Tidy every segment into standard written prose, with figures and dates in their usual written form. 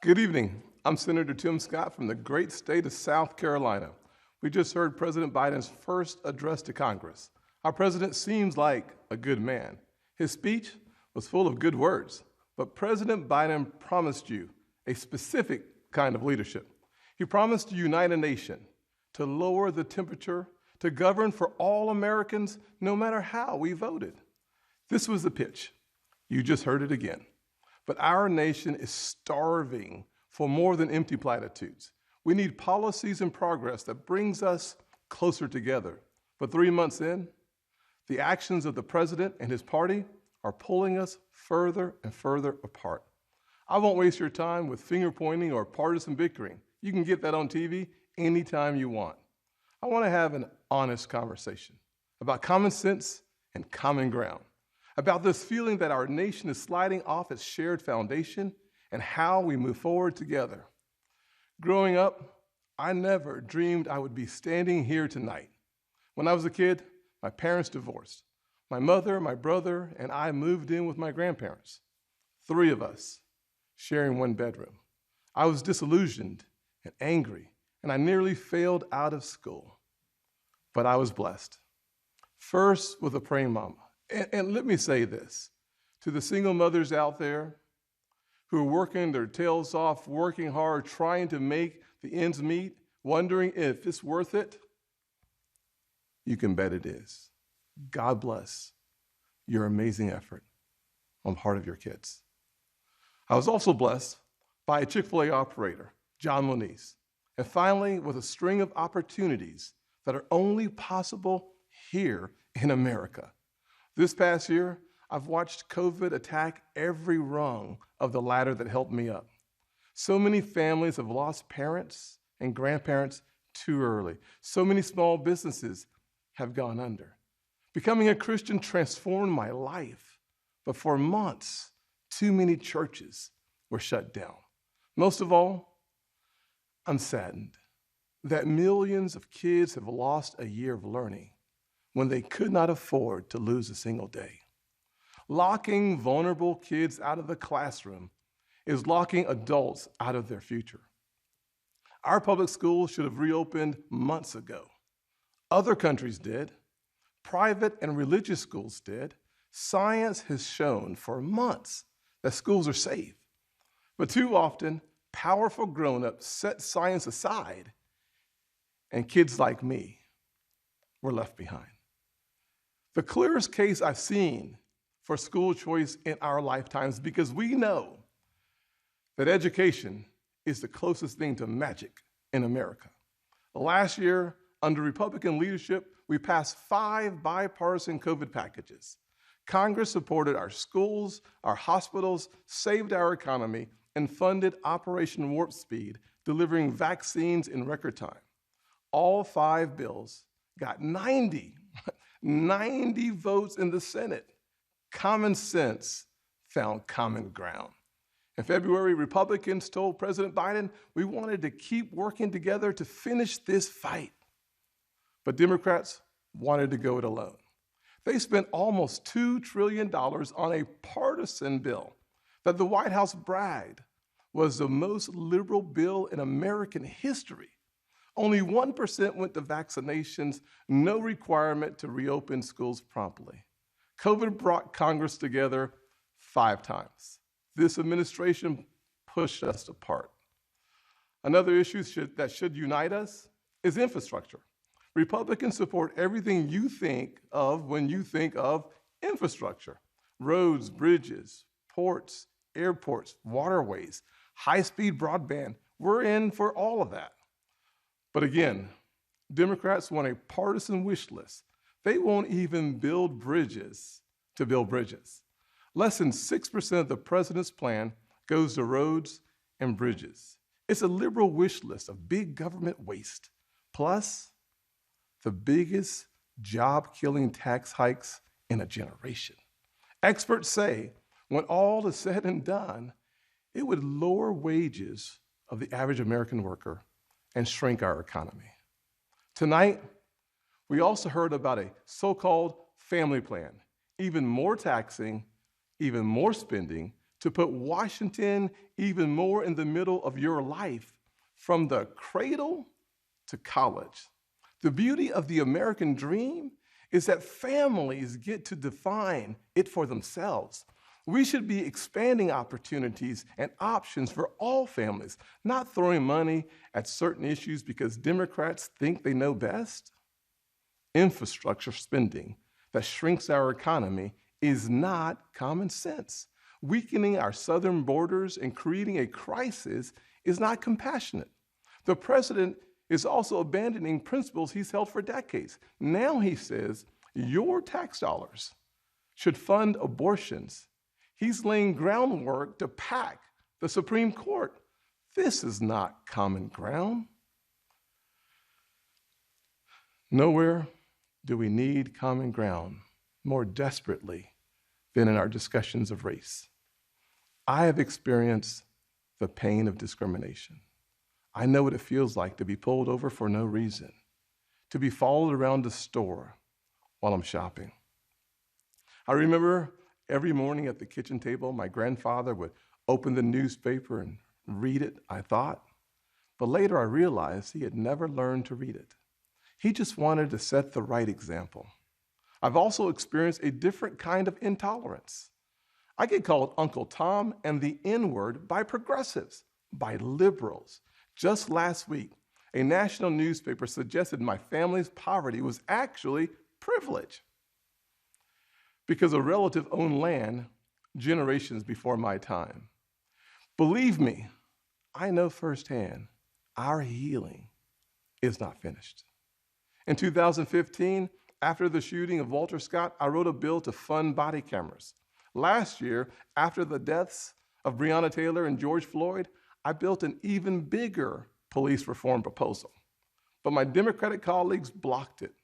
Good evening. I'm Senator Tim Scott from the great state of South Carolina. We just heard President Biden's first address to Congress. Our president seems like a good man. His speech was full of good words, but President Biden promised you a specific kind of leadership. He promised to unite a nation, to lower the temperature, to govern for all Americans, no matter how we voted. This was the pitch. You just heard it again. But our nation is starving for more than empty platitudes. We need policies and progress that brings us closer together. But 3 months in, the actions of the president and his party are pulling us further and further apart. I won't waste your time with finger pointing or partisan bickering. You can get that on TV anytime you want. I want to have an honest conversation about common sense and common ground, about this feeling that our nation is sliding off its shared foundation and how we move forward together. Growing up, I never dreamed I would be standing here tonight. When I was a kid, my parents divorced. My mother, my brother, and I moved in with my grandparents. 3 of us sharing one bedroom. I was disillusioned and angry, and I nearly failed out of school. But I was blessed. First, with a praying mama. And let me say this, to the single mothers out there who are working their tails off, working hard, trying to make the ends meet, wondering if it's worth it, you can bet it is. God bless your amazing effort on part of your kids. I was also blessed by a Chick-fil-A operator, John Moniz, and finally with a string of opportunities that are only possible here in America. This past year, I've watched COVID attack every rung of the ladder that helped me up. So many families have lost parents and grandparents too early. So many small businesses have gone under. Becoming a Christian transformed my life, but for months, too many churches were shut down. Most of all, I'm saddened that millions of kids have lost a year of learning when they could not afford to lose a single day. Locking vulnerable kids out of the classroom is locking adults out of their future. Our public schools should have reopened months ago. Other countries did. Private and religious schools did. Science has shown for months that schools are safe. But too often, powerful grown-ups set science aside, and kids like me were left behind. The clearest case I've seen for school choice in our lifetimes, because we know that education is the closest thing to magic in America. Last year, under Republican leadership, we passed 5 bipartisan COVID packages. Congress supported our schools, our hospitals, saved our economy, and funded Operation Warp Speed, delivering vaccines in record time. All 5 bills got 90 votes in the Senate. Common sense found common ground. In February, Republicans told President Biden we wanted to keep working together to finish this fight. But Democrats wanted to go it alone. They spent almost $2 trillion on a partisan bill that the White House bragged was the most liberal bill in American history. Only 1% went to vaccinations, no requirement to reopen schools promptly. COVID brought Congress together 5 times. This administration pushed us apart. Another issue that should unite us is infrastructure. Republicans support everything you think of when you think of infrastructure. Roads, bridges, ports, airports, waterways, high-speed broadband. We're in for all of that. But again, Democrats want a partisan wish list. They won't even build bridges to build bridges. Less than 6% of the president's plan goes to roads and bridges. It's a liberal wish list of big government waste. Plus, the biggest job-killing tax hikes in a generation. Experts say when all is said and done, it would lower wages of the average American worker and shrink our economy. Tonight, we also heard about a so-called family plan, even more taxing, even more spending to put Washington even more in the middle of your life from the cradle to college. The beauty of the American dream is that families get to define it for themselves. We should be expanding opportunities and options for all families, not throwing money at certain issues because Democrats think they know best. Infrastructure spending that shrinks our economy is not common sense. Weakening our southern borders and creating a crisis is not compassionate. The president is also abandoning principles he's held for decades. Now he says your tax dollars should fund abortions. He's laying groundwork to pack the Supreme Court. This is not common ground. Nowhere do we need common ground more desperately than in our discussions of race. I have experienced the pain of discrimination. I know what it feels like to be pulled over for no reason, to be followed around the store while I'm shopping. I remember every morning at the kitchen table, my grandfather would open the newspaper and read it, I thought. But later I realized he had never learned to read it. He just wanted to set the right example. I've also experienced a different kind of intolerance. I get called Uncle Tom and the N-word by progressives, by liberals. Just last week, a national newspaper suggested my family's poverty was actually privilege because a relative owned land generations before my time. Believe me, I know firsthand our healing is not finished. In 2015, after the shooting of Walter Scott, I wrote a bill to fund body cameras. Last year, after the deaths of Breonna Taylor and George Floyd, I built an even bigger police reform proposal. But my Democratic colleagues blocked it.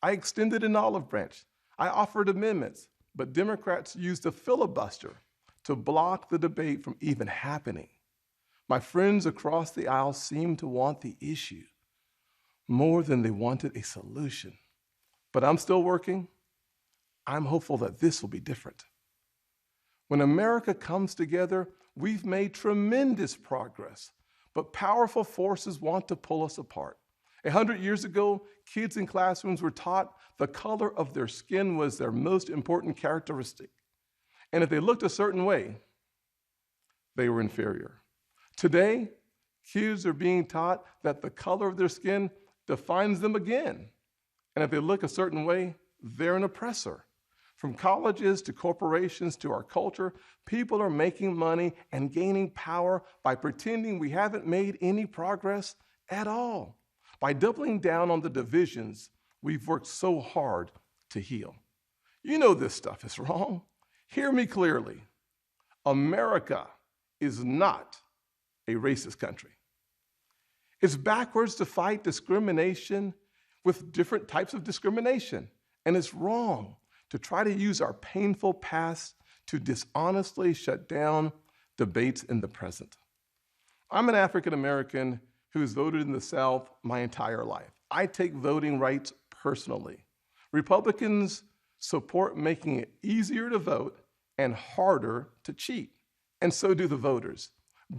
I extended an olive branch. I offered amendments, but Democrats used a filibuster to block the debate from even happening. My friends across the aisle seemed to want the issue more than they wanted a solution. But I'm still working. I'm hopeful that this will be different. When America comes together, we've made tremendous progress, but powerful forces want to pull us apart. 100 years ago, kids in classrooms were taught the color of their skin was their most important characteristic. And if they looked a certain way, they were inferior. Today, kids are being taught that the color of their skin defines them again. And if they look a certain way, they're an oppressor. From colleges to corporations to our culture, people are making money and gaining power by pretending we haven't made any progress at all, by doubling down on the divisions we've worked so hard to heal. You know this stuff is wrong. Hear me clearly. America is not a racist country. It's backwards to fight discrimination with different types of discrimination, and it's wrong to try to use our painful past to dishonestly shut down debates in the present. I'm an African American who has voted in the South my entire life. I take voting rights personally. Republicans support making it easier to vote and harder to cheat, and so do the voters.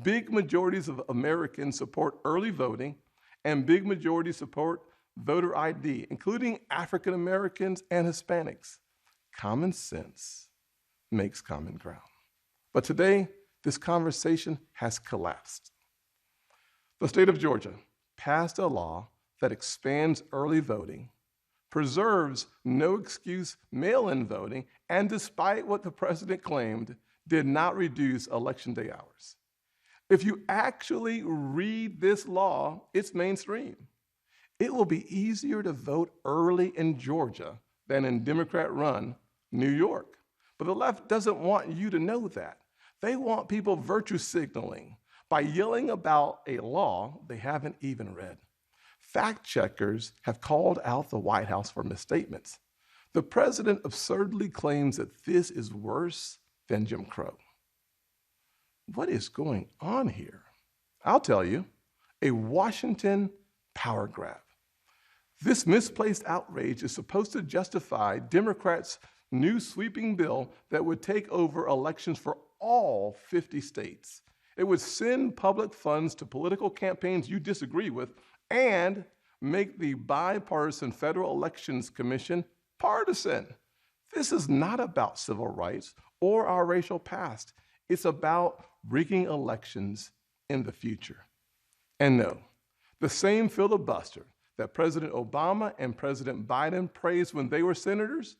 Big majorities of Americans support early voting, and big majorities support voter ID, including African Americans and Hispanics. Common sense makes common ground. But today, this conversation has collapsed. The state of Georgia passed a law that expands early voting, preserves no excuse mail-in voting, and despite what the president claimed, did not reduce election day hours. If you actually read this law, it's mainstream. It will be easier to vote early in Georgia than in Democrat-run New York. But the left doesn't want you to know that. They want people virtue signaling by yelling about a law they haven't even read. Fact checkers have called out the White House for misstatements. The president absurdly claims that this is worse than Jim Crow. What is going on here? I'll tell you, a Washington power grab. This misplaced outrage is supposed to justify Democrats' new sweeping bill that would take over elections for all 50 states. It would send public funds to political campaigns you disagree with and make the Bipartisan Federal Elections Commission partisan. This is not about civil rights or our racial past. It's about rigging elections in the future. And no, the same filibuster that President Obama and President Biden praised when they were senators,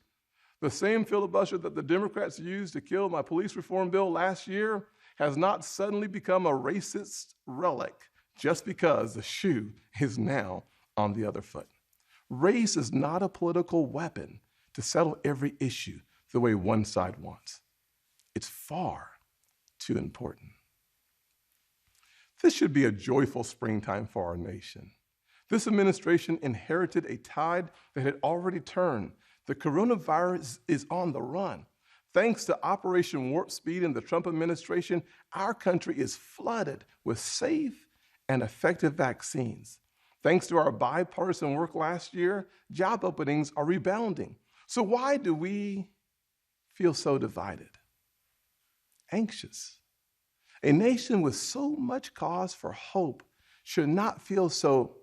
the same filibuster that the Democrats used to kill my police reform bill last year, has not suddenly become a racist relic just because the shoe is now on the other foot. Race is not a political weapon to settle every issue the way one side wants. It's far too important. This should be a joyful springtime for our nation. This administration inherited a tide that had already turned. The coronavirus is on the run. Thanks to Operation Warp Speed and the Trump administration, our country is flooded with safe and effective vaccines. Thanks to our bipartisan work last year, job openings are rebounding. So why do we feel so divided? Anxious. A nation with so much cause for hope should not feel so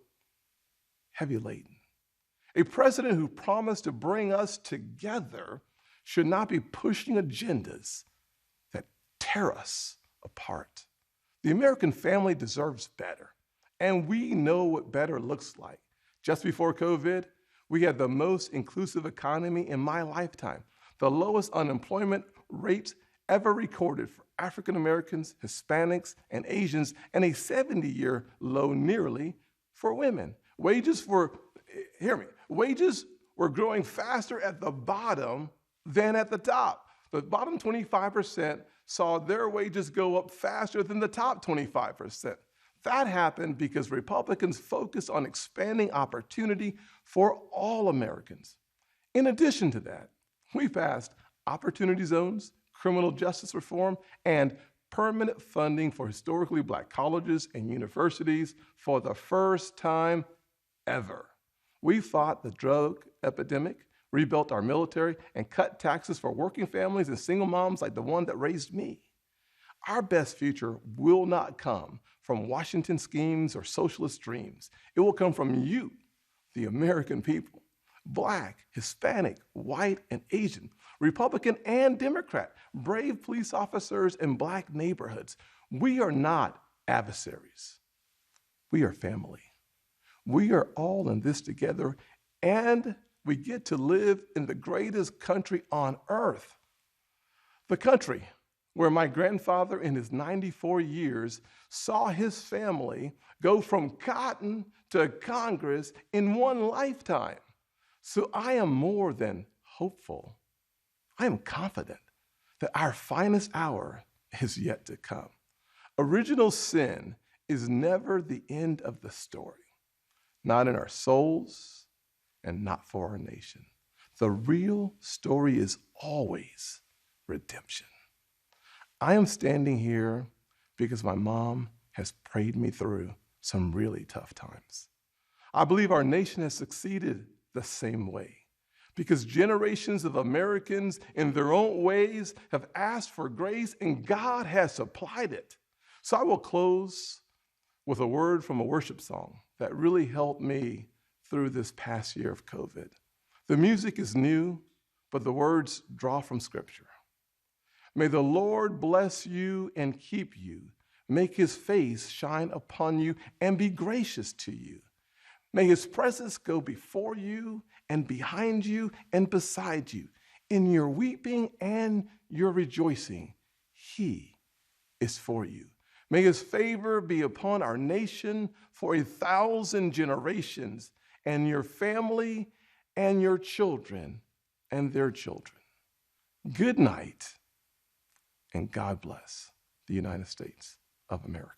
heavy laden. A president who promised to bring us together should not be pushing agendas that tear us apart. The American family deserves better, and we know what better looks like. Just before COVID, we had the most inclusive economy in my lifetime, the lowest unemployment rates ever recorded for African Americans, Hispanics, and Asians, and a 70-year low nearly for women. Wages were growing faster at the bottom than at the top. The bottom 25% saw their wages go up faster than the top 25%. That happened because Republicans focused on expanding opportunity for all Americans. In addition to that, we passed opportunity zones, criminal justice reform, and permanent funding for historically Black colleges and universities for the first time ever. We fought the drug epidemic, rebuilt our military, and cut taxes for working families and single moms like the one that raised me. Our best future will not come from Washington schemes or socialist dreams. It will come from you, the American people, Black, Hispanic, white, and Asian, Republican and Democrat, brave police officers in Black neighborhoods. We are not adversaries. We are family. We are all in this together, and we get to live in the greatest country on earth. The country where my grandfather in his 94 years saw his family go from cotton to Congress in one lifetime. So I am more than hopeful. I am confident that our finest hour is yet to come. Original sin is never the end of the story, not in our souls and not for our nation. The real story is always redemption. I am standing here because my mom has prayed me through some really tough times. I believe our nation has succeeded the same way because generations of Americans in their own ways have asked for grace and God has supplied it. So I will close with a word from a worship song that really helped me through this past year of COVID. The music is new, but the words draw from Scripture. May the Lord bless you and keep you, make his face shine upon you and be gracious to you. May his presence go before you and behind you and beside you. In your weeping and your rejoicing, he is for you. May his favor be upon our nation for 1,000 generations, and your family and your children and their children. Good night, and God bless the United States of America.